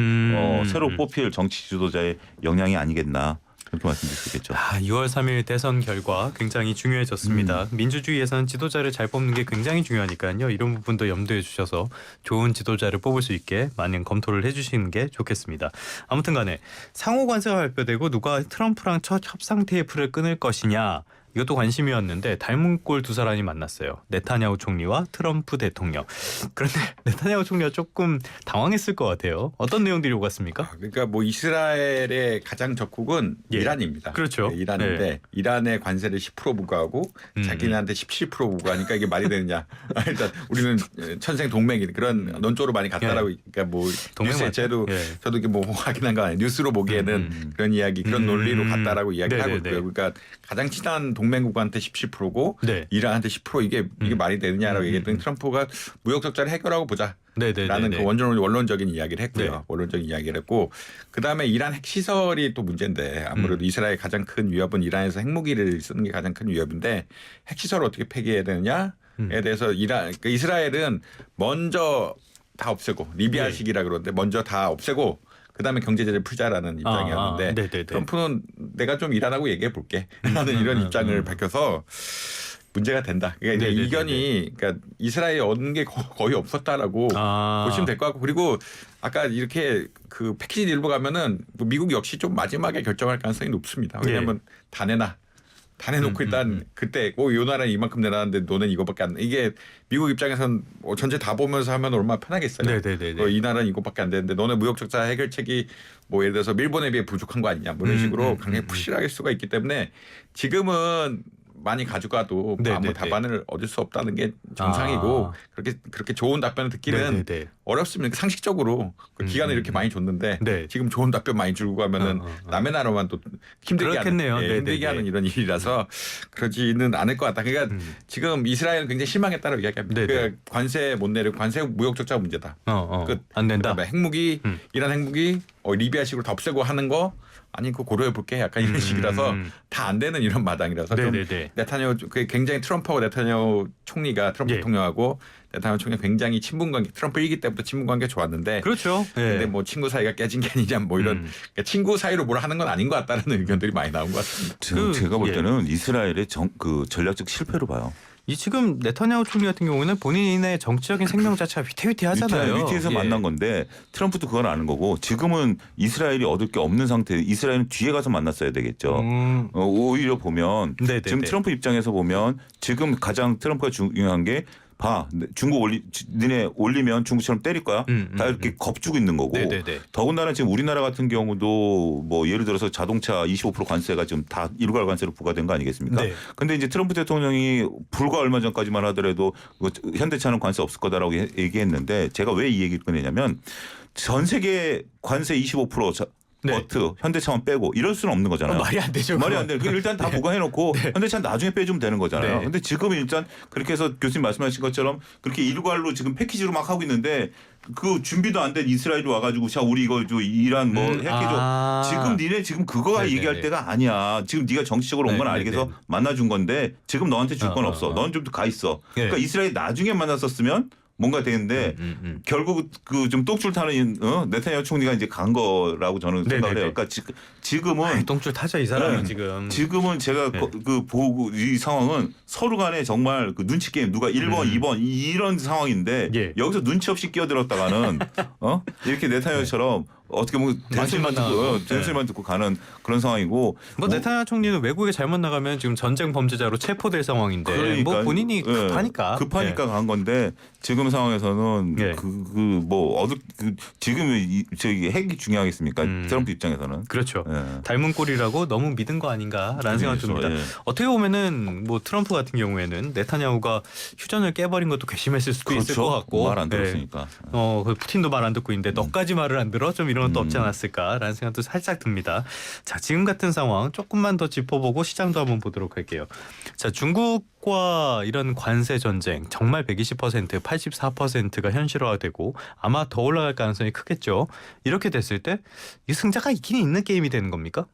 새로 뽑힐 정치 지도자의 역량이 아니겠나. 그렇게 말씀드릴 수 있겠죠. 6월 3일 대선 결과 굉장히 중요해졌습니다. 민주주의에서는 지도자를 잘 뽑는 게 굉장히 중요하니까요. 이런 부분도 염두에 주셔서 좋은 지도자를 뽑을 수 있게 많은 검토를 해주시는 게 좋겠습니다. 아무튼 간에 상호 관세가 발표되고 누가 트럼프랑 첫 협상 테이프를 끊을 것이냐. 이것도 관심이었는데 닮은 꼴 두 사람이 만났어요. 네타냐후 총리와 트럼프 대통령. 그런데 네타냐후 총리가 조금 당황했을 것 같아요. 어떤 내용들이 오갔습니까? 그러니까 뭐 이스라엘의 가장 적국은 이란입니다. 그렇죠. 이란인데 이란의 관세를 10% 부과하고 자기네한테 17% 부과하니까 이게 말이 되느냐. 일단 우리는 천생 동맹이 그런 논조로 많이 갔다라고 그러니까 뭐 뉴스에 저도 이게 뭐 확인한 거 아니에요. 뉴스로 보기에는 그런 이야기 그런 논리로 갔다라고 이야기를 하고 있고요. 그러니까 가장 친한 동맹국한테 17%고 이란한테 10% 이게 말이 되느냐라고 얘기했더니 트럼프가 무역 적자를 해결하고 보자. 라는 그 원론적인 이야기를 했고요. 원론적인 이야기를 했고 그다음에 이란 핵시설이 또 문제인데 아무래도 이스라엘 가장 큰 위협은 이란에서 핵무기를 쓰는 게 가장 큰 위협인데 핵시설을 어떻게 폐기해야 되느냐에 대해서 이스라엘은 먼저 다 없애고 리비아식이라 그러는데 먼저 다 없애고 그다음에 경제제재 풀자라는 입장이었는데 트럼프는 내가 좀 이란하고 얘기해 볼게 라는 이런 입장을 밝혀서 문제가 된다. 그러니까 이견이 그러니까 이스라엘이 얻는 게 거의 없었다라고 보시면 될 것 같고 그리고 아까 이렇게 그 패키지 일부 가면은 미국 역시 좀 마지막에 결정할 가능성이 높습니다. 왜냐하면 다 내놓고 일단 그때 요 나라는 이만큼 내놨는데 너는 이거밖에 안 이게 미국 입장에선 전체 다 보면서 하면 얼마나 편하겠어요. 이 나라는 이거밖에 안 되는데 너네 무역 적자 해결책이 뭐 예를 들어서 일본에 비해 부족한 거 아니냐 뭐 이런 식으로 굉장히 푸시를 할 수가 있기 때문에 지금은 많이 가져가도 아무 답안을 얻을 수 없다는 게 정상이고 그렇게 좋은 답변을 듣기는 어렵습니다. 상식적으로 그 기간을 이렇게 많이 줬는데 지금 좋은 답변 많이 주고 가면은 남의 나라만 또 힘들게 하는 이런 일이라서 그러지는 않을 것 같다. 그러니까 지금 이스라엘은 굉장히 실망했다고 이야기합니다. 그러니까 관세 못 내리고 관세 무역 적자 문제다. 끝. 안 된다. 핵무기 이란 핵무기 리비아식으로 다 없애고 하는 거 아니 그거 고려해 볼게 약간 이런 식이라서 다 안 되는 이런 마당이라서 좀 네타냐후 굉장히 트럼프하고 네타냐후 총리가 트럼프 대통령하고 네타냐후 총리가 굉장히 친분 관계 트럼프 일기 때부터 친분 관계 좋았는데 그렇죠. 근데 뭐 친구 사이가 깨진 게 아니냐 뭐 이런 그러니까 친구 사이로 뭘 하는 건 아닌 것 같다는 의견들이 많이 나온 것 같습니다. 제가 볼 때는 이스라엘의 그 전략적 실패로 봐요. 이 지금 네타냐후 총리 같은 경우는 본인의 정치적인 생명 자체가 위태위태하잖아요. 위태해서 예. 만난 건데 트럼프도 그건 아는 거고 지금은 이스라엘이 얻을 게 없는 상태. 이스라엘은 뒤에 가서 만났어야 되겠죠. 오히려 보면 네네네. 지금 트럼프 입장에서 보면 지금 가장 트럼프가 중요한 게 봐. 중국 니네 올리면 중국처럼 때릴 거야. 다 이렇게 겁주고 있는 거고. 네네네. 더군다나 지금 우리나라 같은 경우도 뭐 예를 들어서 자동차 25% 관세가 지금 다 일괄 관세로 부과된 거 아니겠습니까? 네. 근데 이제 트럼프 대통령이 불과 얼마 전까지만 하더라도 현대차는 관세 없을 거다라고 얘기했는데 제가 왜 이 얘기를 꺼내냐면 전 세계 관세 25% 네. 버트 현대차만 빼고 이럴 수는 없는 거잖아요. 말이 안 되죠. 말이 안 돼. 일단 다 보강해놓고 네. 현대차는 나중에 빼주면 되는 거잖아요. 네. 근데 지금은 일단 그렇게 해서 교수님 말씀하신 것처럼 그렇게 일괄로 지금 패키지로 막 하고 있는데 그 준비도 안 된 이스라엘이 와가지고 자 우리 이거 저 이란 뭐 핵해줘. 지금 니네 지금 그거 네네네. 얘기할 때가 아니야. 지금 네가 정치적으로 온 건 네네네. 알겠어. 만나준 건데 지금 너한테 줄 건 없어. 넌 좀 가 있어. 네. 그러니까 이스라엘이 나중에 만났었으면 뭔가 되는데 결국 그 좀 똥줄 타는 네타냐후 총리가 이제 간 거라고 저는 생각을 해요. 그러니까 지금은 똥줄 타죠 이 사람이 네. 지금. 지금은 제가 네. 그 보고 이 상황은 서로 간에 정말 그 눈치 게임 누가 1번, 2번 이런 상황인데 예. 여기서 눈치 없이 끼어들었다가는 이렇게 네타냐후처럼 어떻게 보면 망신만 나가고. 대술만 듣고 가는 그런 상황이고 뭐 네타냐후 총리는 외국에 잘못 나가면 지금 전쟁 범죄자로 체포될 상황인데 그러니까, 뭐 본인이 급하니까 급하니까 간 건데 지금 상황에서는 예. 지금 저기 핵이 중요하겠습니까? 트럼프 입장에서는 그렇죠. 예. 닮은 꼴이라고 너무 믿은 거 아닌가라는 생각이 듭니다. 예. 어떻게 보면은 뭐 트럼프 같은 경우에는 네타냐후가 휴전을 깨버린 것도 괘씸했을 수도 있을 것 같고 말 안 예. 들었으니까. 그 푸틴도 말 안 듣고 있는데 너까지 말을 안 들어? 좀 이런 것도 없지 않았을까라는 생각도 살짝 듭니다. 자, 지금 같은 상황 조금만 더 짚어보고 시장도 한번 보도록 할게요. 자, 중국과 이런 관세 전쟁 정말 120%, 84%가 현실화되고 아마 더 올라갈 가능성이 크겠죠. 이렇게 됐을 때 이 승자가 있긴 있는 게임이 되는 겁니까?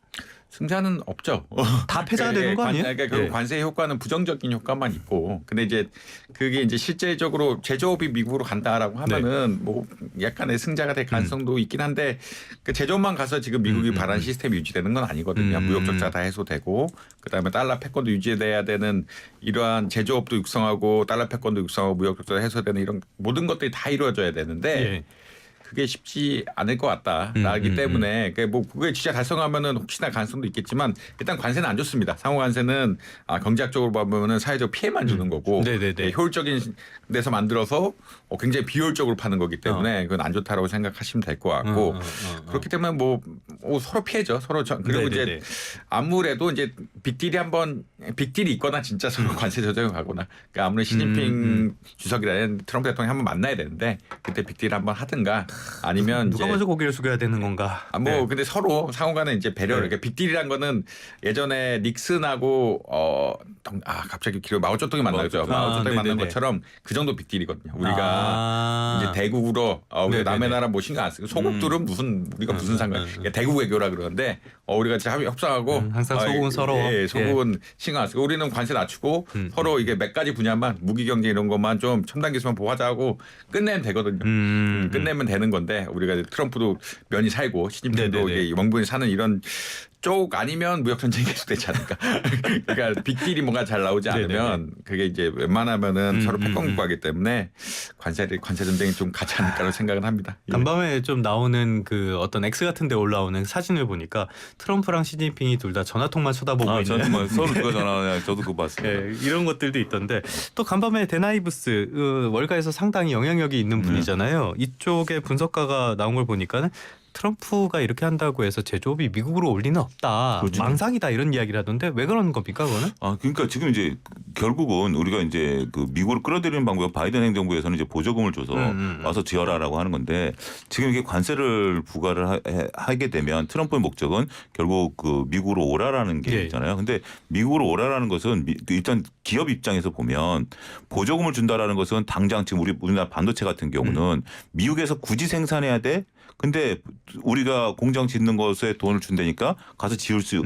승자는 없죠. 다 패자가 되는 거 아니에요? 그러니까 결국 예. 관세 효과는 부정적인 효과만 있고, 근데 이제 그게 이제 실제적으로 제조업이 미국으로 간다라고 하면은 뭐 약간의 승자가 될 가능성도 있긴 한데 그 제조업만 가서 지금 미국이 바라는 시스템이 유지되는 건 아니거든요. 무역 적자 다 해소되고 그다음에 달러 패권도 유지돼야 되는 이러한 제조업도 육성하고 달러 패권도 육성하고 무역 적자 해소되는 이런 모든 것들이 다 이루어져야 되는데. 예. 그게 쉽지 않을 것 같다라기 때문에 뭐 그게 진짜 달성하면은 혹시나 가능성도 있겠지만 일단 관세는 안 좋습니다. 상호 관세는 경제학적으로 보면은 사회적 피해만 주는 거고 네네네. 효율적인 데서 만들어서 굉장히 비효율적으로 파는 거기 때문에 그건 안 좋다라고 생각하시면 될 것 같고 그렇기 때문에 뭐 서로 피해죠. 서로 그리고 네네네. 이제 아무래도 이제 빅딜이 있거나 진짜 서로 관세 조정을 가거나 그러니까 아무래도 시진핑 주석이라는 트럼프 대통령이 한번 만나야 되는데 그때 빅딜 한번 하든가. 아니면 누가 이제 먼저 고개를 숙여야 되는 건가? 뭐 근데 서로 상호간에 이제 배려를 이렇게 빅딜이란 거는 예전에 닉슨하고 갑자기 마오쩌둥이 만나죠. 마오쩌둥이 만난 네네네. 것처럼 그 정도 빅딜이거든요. 우리가 이제 대국으로 우리가 남의 나라 뭐 신경 안 쓰고 소국들은 우리가 무슨 상관? 그러니까 대국 외교라 그러는데 우리가 진짜 협상하고 항상 소국은 서로 소국은 신경 안 쓰고 우리는 관세 낮추고 서로 이게 몇 가지 분야만 무기 경제 이런 것만 좀 첨단 기술만 보호하자고 끝내면 되거든요. 끝내면 되는 건데 우리가 이제 트럼프도 면이 살고 시진핑도 이게 명분이 사는 이런 쪽 아니면 무역 전쟁이 계속되지 않을까. 그러니까 빅딜이 뭔가 잘 나오지 않으면 그게 이제 웬만하면은 서로 패권 국가이기 때문에 관세 전쟁이 좀 가지 않을까라고 생각을 합니다. 간밤에 좀 나오는 그 어떤 X 같은데 올라오는 사진을 보니까 트럼프랑 시진핑이 둘 다 전화통만 쳐다보고 있는. 저는 뭐 서로 누가 전화하냐 저도 그거 봤습니다. 예, 이런 것들도 있던데 또 간밤에 데나이브스 월가에서 상당히 영향력이 있는 분이잖아요. 이쪽에 분석가가 나온 걸 보니까는 트럼프가 이렇게 한다고 해서 제조업이 미국으로 올 리는 없다. 그렇죠. 망상이다 이런 이야기를 하던데 왜 그러는 겁니까 그거는? 그러니까 지금 이제 결국은 우리가 이제 그 미국으로 끌어들이는 방법 바이든 행정부에서는 이제 보조금을 줘서 와서 지어라라고 하는 건데 지금 이게 관세를 부과를 하게 되면 트럼프의 목적은 결국 그 미국으로 오라라는 게 있잖아요. 근데 미국으로 오라라는 것은 일단 기업 입장에서 보면 보조금을 준다라는 것은 당장 지금 우리나라 반도체 같은 경우는 미국에서 굳이 생산해야 돼? 근데 우리가 공장 짓는 것에 돈을 준다니까 가서 짓자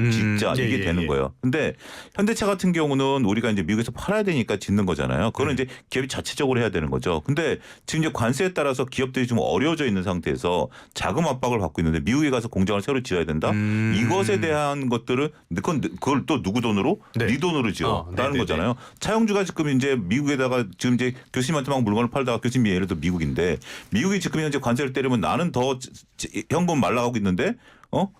예, 이게 예, 되는 예. 거예요. 근데 현대차 같은 경우는 우리가 이제 미국에서 팔아야 되니까 짓는 거잖아요. 그거는 이제 기업이 자체적으로 해야 되는 거죠. 근데 지금 이제 관세에 따라서 기업들이 좀 어려워져 있는 상태에서 자금 압박을 받고 있는데 미국에 가서 공장을 새로 지어야 된다. 이것에 대한 것들은 그걸 또 누구 돈으로? 네. 네 돈으로 지어라는 네네네. 거잖아요. 차용주가 지금 이제 미국에다가 지금 이제 교수님한테 막 물건을 팔다가 교수님이 예를 들어 미국인데 미국이 지금 현재 관세를 때리면 나는 더 현금 말라가고 있는데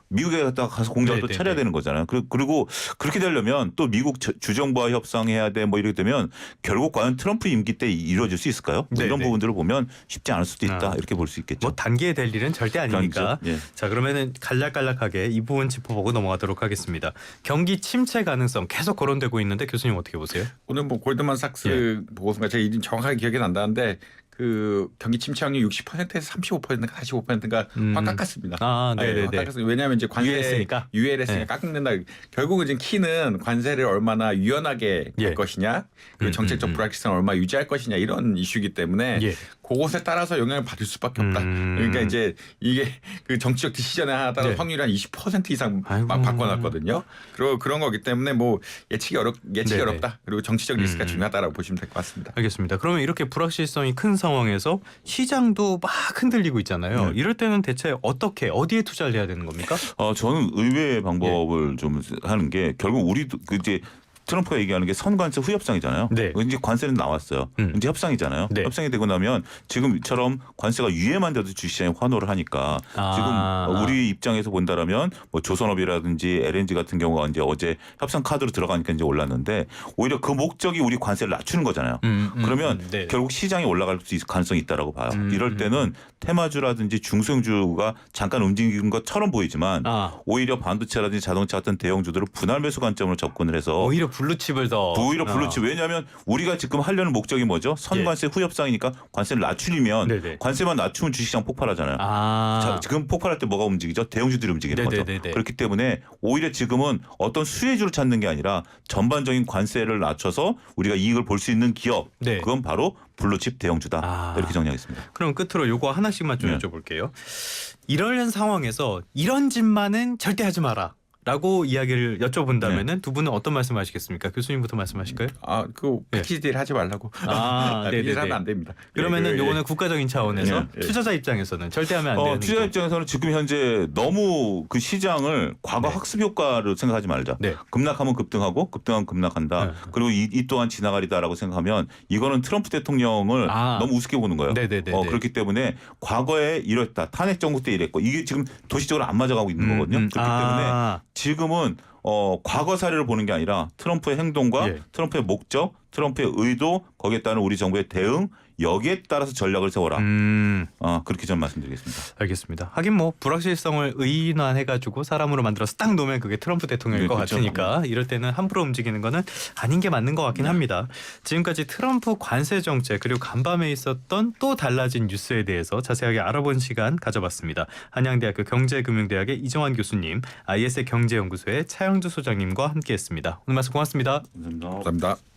미국에 가서 공장을 또 네네네. 차려야 되는 거잖아요. 그리고 그렇게 되려면 또 미국 주정부와 협상해야 돼 뭐 이렇게 되면 결국 과연 트럼프 임기 때 이루어질 수 있을까요? 뭐 이런 네네. 부분들을 보면 쉽지 않을 수도 있다 이렇게 볼 수 있겠죠. 뭐 단계에 될 일은 절대 아니니까. 그렇죠. 예. 자, 그러면은 간략간략하게 이 부분 짚어보고 넘어가도록 하겠습니다. 경기 침체 가능성 계속 거론되고 있는데 교수님 어떻게 보세요? 오늘 뭐 골드만삭스 보고서가 제가 이름 정확하게 기억이 난다는데 그 경기 침체 확률 60%에서 35%인가 45%인가 확 깎았습니다. 아, 네네네. 확 깎았어요. 왜냐하면 이제 관세 유예했으니까? 유예했으니까 깎는다. 결국은 이제 키는 관세를 얼마나 유연하게 할 예. 것이냐, 그리고 정책적 불확실성을 얼마나 유지할 것이냐 이런 이슈이기 때문에 예. 그것에 따라서 영향을 받을 수밖에 없다. 그러니까 이제 이게 그 정치적 디시전에 하나 따라 네. 확률이 한 20% 이상 아이고. 막 바꿔놨거든요. 그리고 그런 거기 때문에 뭐 예측이 네네. 어렵다. 그리고 정치적 리스크가 중요하다라고 보시면 될 것 같습니다. 알겠습니다. 그러면 이렇게 불확실성이 큰 상황에서 시장도 막 흔들리고 있잖아요. 이럴 때는 대체 어떻게 어디에 투자를 해야 되는 겁니까? 저는 의외의 방법을 좀 하는 게 결국 우리도 이제 트럼프가 얘기하는 게 선관세 후협상이잖아요. 네. 이제 관세는 나왔어요. 이제 협상이잖아요. 네. 협상이 되고 나면 지금처럼 관세가 유예만 돼도 주시장에 환호를 하니까 지금 우리 입장에서 본다라면 뭐 조선업이라든지 LNG 같은 경우가 이제 어제 협상 카드로 들어가니까 이제 올랐는데 오히려 그 목적이 우리 관세를 낮추는 거잖아요. 그러면 네. 결국 시장이 올라갈 수 있을 가능성이 있다라고 봐요. 이럴 때는 테마주라든지 중소형주가 잠깐 움직인 것처럼 보이지만 오히려 반도체라든지 자동차 같은 대형주들을 분할 매수 관점으로 접근을 해서 오히려 블루칩을 더 오히려 블루칩. 왜냐하면 우리가 지금 하려는 목적이 뭐죠? 선관세 후협상이니까 관세를 낮추려면 네네. 관세만 낮추면 주식시장 폭발하잖아요. 자, 지금 폭발할 때 뭐가 움직이죠? 대형주들이 움직이는 네네네네. 거죠. 그렇기 때문에 오히려 지금은 어떤 수혜주를 찾는 게 아니라 전반적인 관세를 낮춰서 우리가 이익을 볼 수 있는 기업. 네. 그건 바로 블루칩 대형주다. 이렇게 정리하겠습니다. 그럼 끝으로 요거 하나씩만 좀 네. 여쭤볼게요. 이런 상황에서 이런 짓만은 절대 하지 마라. 라고 이야기를 여쭤본다면은 두 분은 어떤 말씀하시겠습니까? 교수님부터 말씀하실까요? 그 패키지 딜 하지 말라고. 네네네. 패키지 하면 안 됩니다. 그러면은 예, 요거는 국가적인 차원에서 예. 투자자 입장에서는 절대 하면 안 되는 투자 거. 입장에서는 지금 현재 너무 그 시장을 과거 네. 학습 효과를 생각하지 말자. 네. 급락하면 급등하고 급등하면 급락한다. 네. 그리고 이 또한 지나가리다라고 생각하면 이거는 트럼프 대통령을 너무 우습게 보는 거예요. 네네네. 그렇기 때문에 과거에 이랬다. 탄핵 정부 때 이랬고 이게 지금 도시적으로 안 맞아가고 있는 거거든요. 그렇기 때문에 지금은 과거 사례를 보는 게 아니라 트럼프의 행동과 트럼프의 목적, 트럼프의 의도, 거기에 따른 우리 정부의 대응 여기에 따라서 전략을 세워라. 그렇게 좀 말씀드리겠습니다. 알겠습니다. 하긴 뭐 불확실성을 의인화해가지고 사람으로 만들어서 딱 놓으면 그게 트럼프 대통령일 것 그렇죠. 같으니까 이럴 때는 함부로 움직이는 거는 아닌 게 맞는 것 같긴 합니다. 지금까지 트럼프 관세 정책 그리고 간밤에 있었던 또 달라진 뉴스에 대해서 자세하게 알아본 시간 가져봤습니다. 한양대학교 경제금융대학의 이정환 교수님, IS 경제연구소의 차영주 소장님과 함께했습니다. 오늘 말씀 고맙습니다. 감사합니다. 감사합니다.